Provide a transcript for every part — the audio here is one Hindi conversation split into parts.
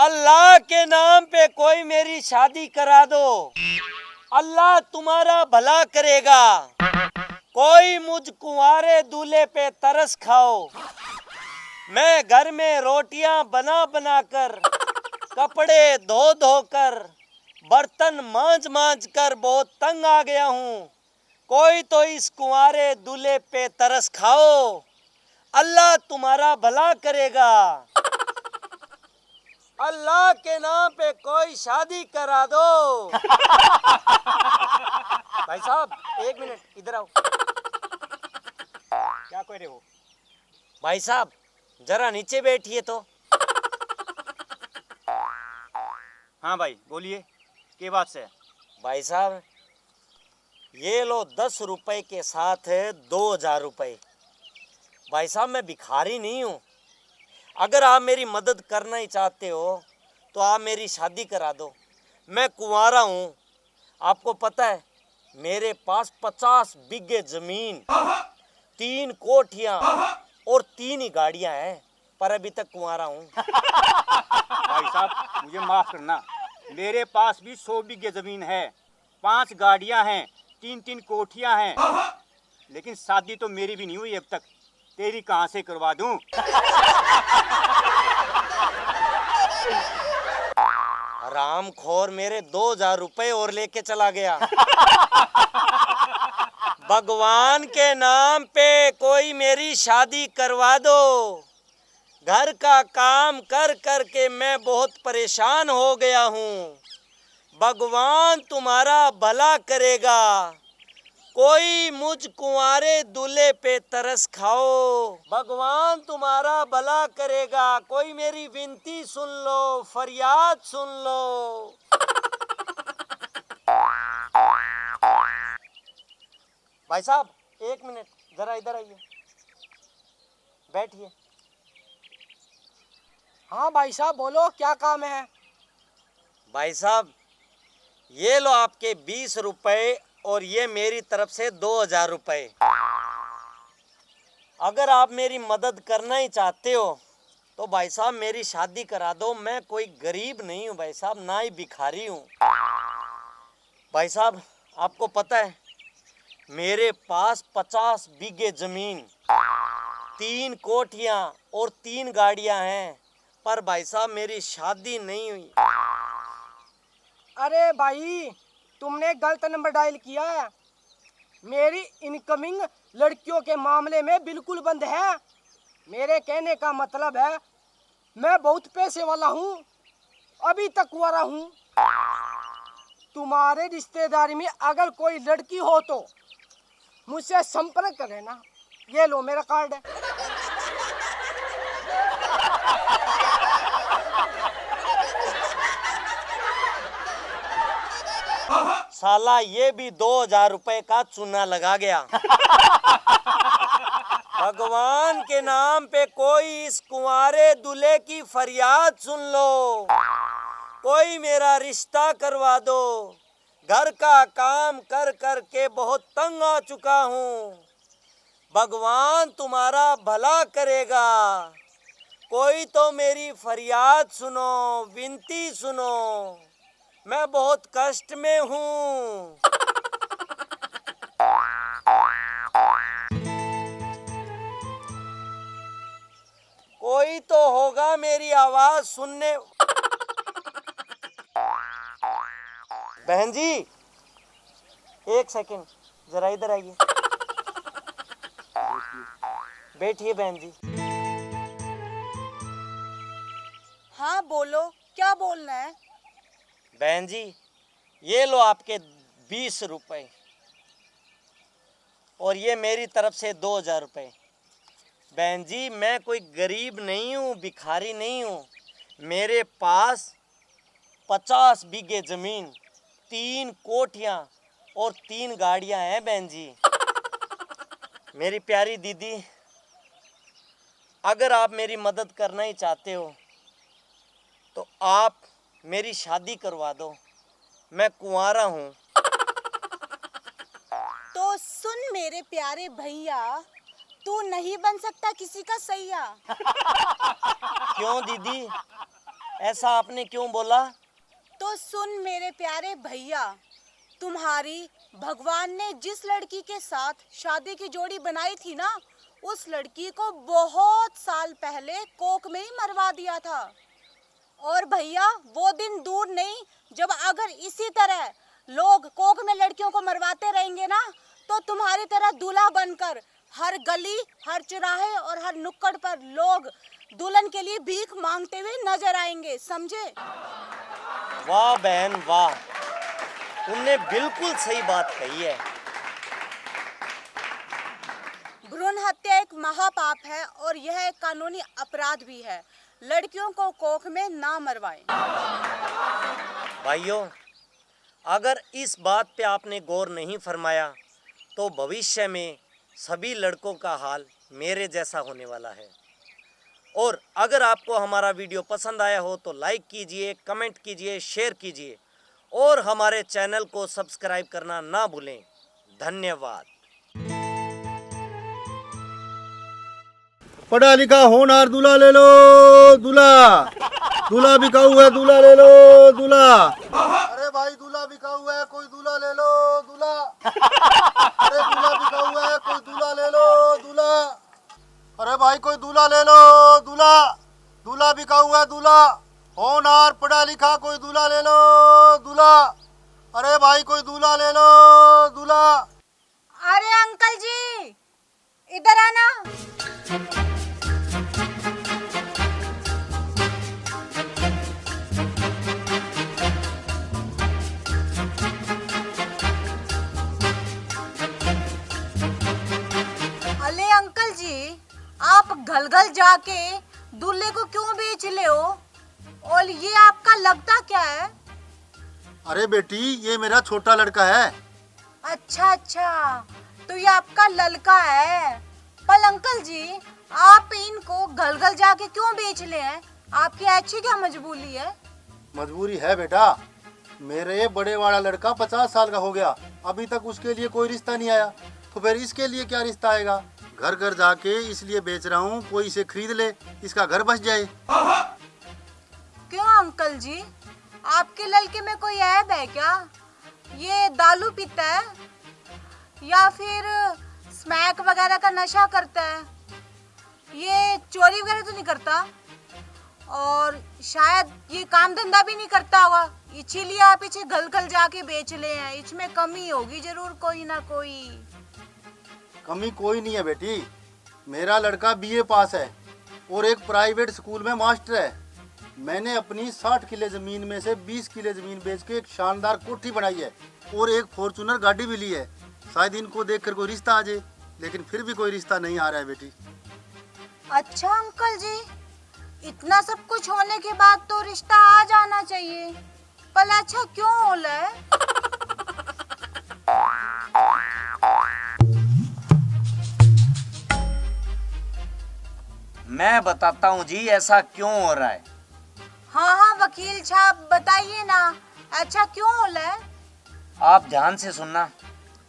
अल्लाह के नाम पे कोई मेरी शादी करा दो, अल्लाह तुम्हारा भला करेगा। कोई मुझ कुंवारे दूल्हे पे तरस खाओ। मैं घर में रोटियां बना बना कर, कपड़े धो धो कर, बर्तन मांज मांज कर बहुत तंग आ गया हूँ। कोई तो इस कुंवारे दूल्हे पे तरस खाओ, अल्लाह तुम्हारा भला करेगा। अल्लाह के नाम पे कोई शादी करा दो। भाई साहब 1 मिनट इधर आओ। क्या कह रहे हो? भाई साहब जरा नीचे बैठिए तो। हाँ भाई बोलिए, क्या बात से? भाई साहब ये लो 10 रुपए के साथ है 2000 रुपए। भाई साहब मैं भिखारी नहीं हूँ। अगर आप मेरी मदद करना ही चाहते हो तो आप मेरी शादी करा दो। मैं कुंवारा हूँ। आपको पता है मेरे पास 50 बीघे जमीन, 3 कोठियाँ और 3 ही गाड़ियाँ हैं, पर अभी तक कुंवारा हूँ। भाई साहब मुझे माफ करना, मेरे पास भी 100 बीघे जमीन है, 5 गाड़ियां हैं, 3 कोठियां हैं, लेकिन शादी तो मेरी भी नहीं हुई अब तक। तेरी कहाँ से करवा दूं? हरामखोर मेरे 2000 रुपए और लेके चला गया। भगवान के नाम पे कोई मेरी शादी करवा दो। घर का काम कर कर के मैं बहुत परेशान हो गया हूँ। भगवान तुम्हारा भला करेगा। कोई मुझ कुंवारे दूल्हे पे तरस खाओ। भगवान तुम्हारा भला करेगा। कोई मेरी विनती सुन लो, फरियाद सुन लो। भाई साहब 1 मिनट जरा इधर आइए, बैठिए। हाँ भाई साहब बोलो, क्या काम है? भाई साहब ये लो आपके 20 रुपए और ये मेरी तरफ से 2000 रुपए। अगर आप मेरी मदद करना ही चाहते हो तो भाई साहब मेरी शादी करा दो। मैं कोई गरीब नहीं हूँ भाई साहब, ना ही भिखारी हूँ। भाई साहब आपको पता है मेरे पास 50 बीघे जमीन, 3 कोठियाँ और 3 गाड़ियाँ हैं, पर भाई साहब मेरी शादी नहीं हुई। अरे भाई तुमने गलत नंबर डायल किया है। मेरी इनकमिंग लड़कियों के मामले में बिल्कुल बंद है। मेरे कहने का मतलब है मैं बहुत पैसे वाला हूँ, अभी तक कुंवारा हूँ। तुम्हारे रिश्तेदारी में अगर कोई लड़की हो तो मुझसे संपर्क करें ना। ये लो मेरा कार्ड है। साला ये भी 2000 रुपए का चूना लगा गया। भगवान के नाम पे कोई इस कुंवारे दूल्हे की फरियाद सुन लो। कोई मेरा रिश्ता करवा दो। घर का काम कर कर के बहुत तंग आ चुका हूँ। भगवान तुम्हारा भला करेगा। कोई तो मेरी फरियाद सुनो, विनती सुनो। मैं बहुत कष्ट में हूँ। कोई तो होगा मेरी आवाज सुनने। बहन जी 1 सेकंड जरा इधर आइए, बैठिए बहन जी। हाँ बोलो, क्या बोलना है? बहन जी ये लो आपके 20 रुपए और ये मेरी तरफ से 2000 रुपए। बहन जी मैं कोई गरीब नहीं हूँ, भिखारी नहीं हूँ। मेरे पास 50 बीघे जमीन, 3 कोठियाँ और 3 गाड़ियाँ हैं बहन जी। मेरी प्यारी दीदी अगर आप मेरी मदद करना ही चाहते हो तो आप मेरी शादी करवा दो। मैं कुंवारा हूँ। तो सुन मेरे प्यारे भैया, तू नहीं बन सकता किसी का सैया। क्यों दीदी? ऐसा आपने क्यों बोला? तो सुन मेरे प्यारे भैया, तुम्हारी भगवान ने जिस लड़की के साथ शादी की जोड़ी बनाई थी ना, उस लड़की को बहुत साल पहले कोक में ही मरवा दिया था। और भैया वो दिन दूर नहीं जब अगर इसी तरह लोग कोक में लड़कियों को मरवाते रहेंगे ना, तो तुम्हारी तरह दूल्हा बनकर हर गली, हर चौराहे और हर नुक्कड़ पर लोग दुल्हन के लिए भीख मांगते हुए नजर आएंगे, समझे? वाह बहन वाह, तुमने बिल्कुल सही बात कही है। भ्रूण हत्या एक महापाप है और यह एक कानूनी अपराध भी है। लड़कियों को कोख में ना मरवाएं। भाइयों, अगर इस बात पे आपने गौर नहीं फरमाया तो भविष्य में सभी लड़कों का हाल मेरे जैसा होने वाला है। और अगर आपको हमारा वीडियो पसंद आया हो तो लाइक कीजिए, कमेंट कीजिए, शेयर कीजिए और हमारे चैनल को सब्सक्राइब करना ना भूलें। धन्यवाद। पढ़ा लिखा होनहार दूल्हा ले लो, दूल्हा बिकाऊ है, दूल्हा ले लो, दूल्हा। अरे भाई दूल्हा बिकाऊ है, कोई दूल्हा ले लो, दूल्हा। अरे दूल्हा बिकाऊ है, कोई दूल्हा ले लो, दूल्हा। अरे भाई कोई दूल्हा ले लो, दूल्हा बिकाऊ है, दूल्हा। होनहार पढ़ा लिखा कोई दूल्हा ले लो, दूल्हा। अरे भाई कोई दूल्हा ले लो, दूल्हा। अरे अंकल जी, इधर आना। अरे अंकल जी, आप घल जाके दूल्हे को क्यों बेच ले हो? और ये आपका लगता क्या है? अरे बेटी ये मेरा छोटा लड़का है। अच्छा, तो ये आपका लड़का है। पर अंकल जी, आप इनको घल जाके क्यों बेच ले हैं? आपकी ऐसी क्या मजबूरी है? मजबूरी है बेटा, मेरे बड़े वाला लड़का 50 साल का हो गया, अभी तक उसके लिए कोई रिश्ता नहीं आया, तो फिर इसके लिए क्या रिश्ता आएगा? घर घर जाके इसलिए बेच रहा हूँ, कोई इसे खरीद ले, इसका घर बस जाए। क्यों अंकल जी, आपके लड़के में कोई ऐब है क्या? ये दारू पीता है या फिर स्मैक वगैरह का नशा करता है? ये चोरी वगैरह तो नहीं करता और शायद ये काम धंधा भी नहीं करता होगा, इसीलिए आप इसे घल जाके बेच ले हैं। इसमें कमी होगी जरूर कोई ना कोई। कमी कोई नहीं है बेटी, मेरा लड़का बीए पास है और एक प्राइवेट स्कूल में मास्टर है। मैंने अपनी 60 किले जमीन में से 20 किले जमीन बेच के एक शानदार कोठी बनाई है और एक फॉर्चूनर गाड़ी भी ली है। शायद इनको देखकर कोई रिश्ता आ जाए, लेकिन फिर भी कोई रिश्ता नहीं आ रहा है बेटी। अच्छा अंकल जी, इतना सब कुछ होने के बाद तो रिश्ता आ जाना चाहिए, पर अच्छा क्यों होला है? मैं बताता हूँ जी ऐसा क्यों हो रहा है। हाँ वकील साहब बताइए ना, अच्छा क्यों होला है? आप ध्यान से सुनना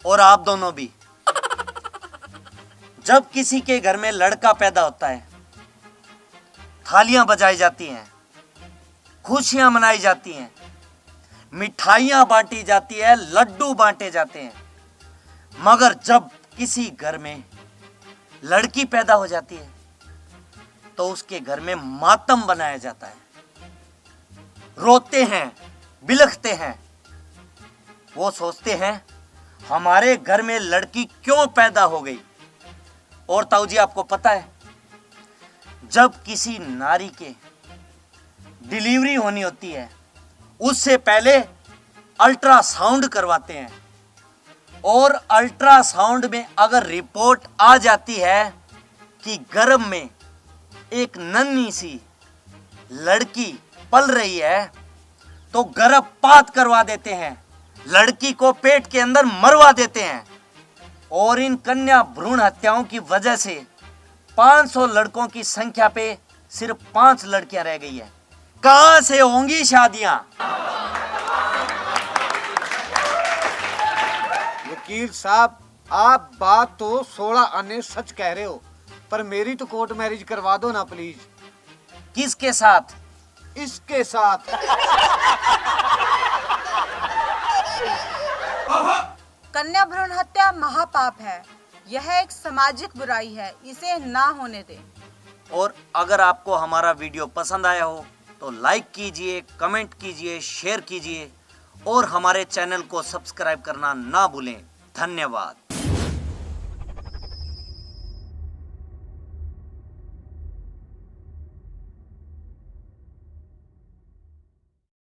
और आप दोनों भी। जब किसी के घर में लड़का पैदा होता है, थालियां बजाई जाती हैं, खुशियां मनाई जाती हैं, मिठाइयां बांटी जाती है, लड्डू बांटे जाते हैं। मगर जब किसी घर में लड़की पैदा हो जाती है तो उसके घर में मातम बनाया जाता है, रोते हैं, बिलखते हैं। वो सोचते हैं हमारे घर में लड़की क्यों पैदा हो गई। और ताऊ जी आपको पता है, जब किसी नारी के डिलीवरी होनी होती है उससे पहले अल्ट्रासाउंड करवाते हैं और अल्ट्रासाउंड में अगर रिपोर्ट आ जाती है कि गर्भ में एक नन्ही सी लड़की पल रही है तो गर्भपात करवा देते हैं, लड़की को पेट के अंदर मरवा देते हैं। और इन कन्या भ्रूण हत्याओं की वजह से 500 लड़कों की संख्या पे सिर्फ 5 लड़कियां रह गई है। कहां से होंगी शादियां? वकील साहब, आप बात तो 16 आने सच कह रहे हो, पर मेरी तो कोर्ट मैरिज करवा दो ना प्लीज। किसके साथ? इसके साथ। कन्या भ्रूण हत्या महापाप है। यह एक सामाजिक बुराई है, इसे ना होने दें। और अगर आपको हमारा वीडियो पसंद आया हो तो लाइक कीजिए, कमेंट कीजिए, शेयर कीजिए और हमारे चैनल को सब्सक्राइब करना ना भूलें। धन्यवाद।